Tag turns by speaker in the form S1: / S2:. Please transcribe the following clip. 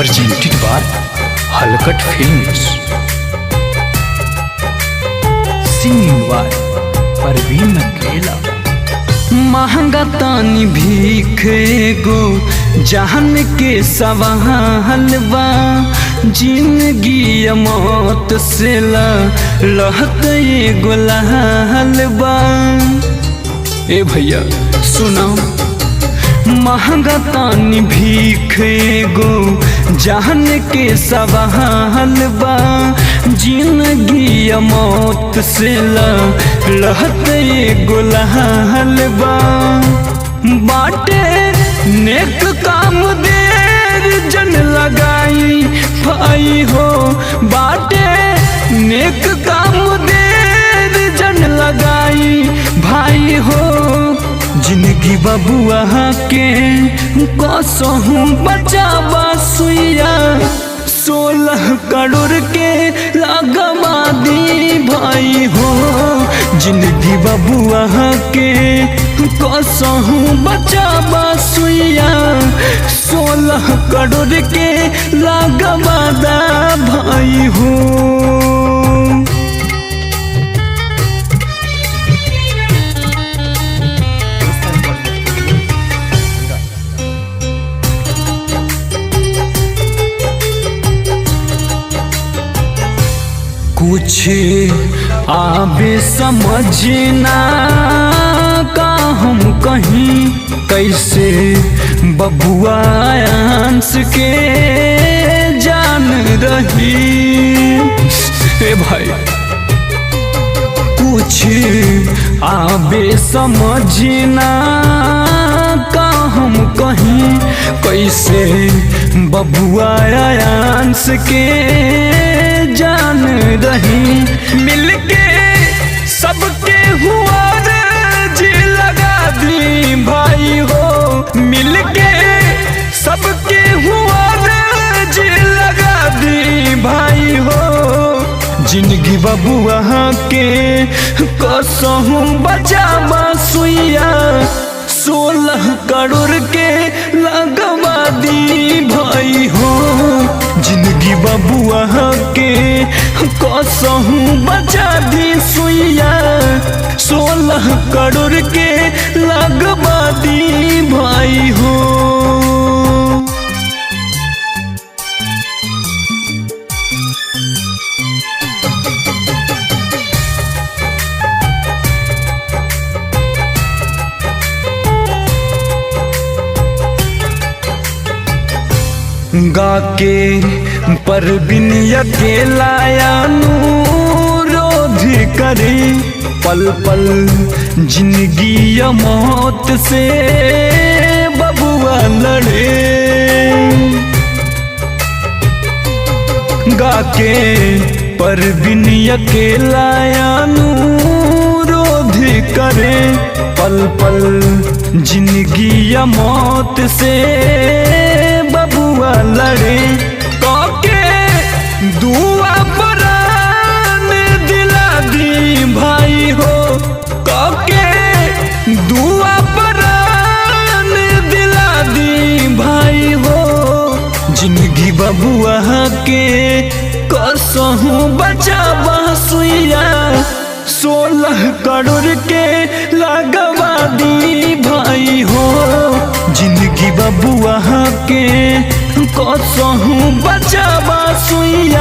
S1: presented by Halkat Films. Singing by Parveen अकेला।
S2: महंगा तानी भीख एगो जान के सवाल बा, जिंदगी मौत से लहत एगो लाल बा।
S1: ए भैया सुना,
S2: महंगा तानी भीख एगो जान के सवाल बा, जिंदगी मौत से लहत एगो लाल बा। बाटे नेक काम देर जन लगाई भाई हो, बाटे नेक काम देर जन लगाई भाई हो। जिंदगी बबुआ के कसहूँ बचावा सुइया, 16 करोड़ के लगवा दी भाई हो। जिंदगी बबुआ के कसहूँ बचावा सुइया, 16 करोड़ के लगवा दा भाई हो। कुछ आबे समझना का हम कहीं, कैसे बबुआ अंश के जान रही।
S1: ए भाई
S2: कुछ आबे समझना का हम कहीं, कैसे बबुआ अंश के जान रही। मिलके सबके हुआ जी लगा दी भाई हो, मिलके सबके हुआ जी लगा दी भाई हो। जिंदगी बबुआ के कसहूँ बचावा सुइया, 16 करोड़ के लगवा दी भाई हो। जिंदगी बबुआ के कसहूँ बचा दी सुइया, 16 करोड़ के लगवा दी भाई हो। गा के परवीन अकेला अनुरोध करे, पल पल जिंदगी या मौत से बबुआ लड़े। गा के परवीन अकेला अनुरोध करे, पल पल जिंदगी या मौत से बबुआ लड़े। काके दुआ प्राण दिला दी भाई हो, काके दुआ प्राण दिला दी भाई हो। जिंदगी बबुआ के कसहूँ बचावा सुइया, 16 करोड़ के लगवा दी भाई हो। जिंदगी बबुआ के कसहूँ बचावा सुइया,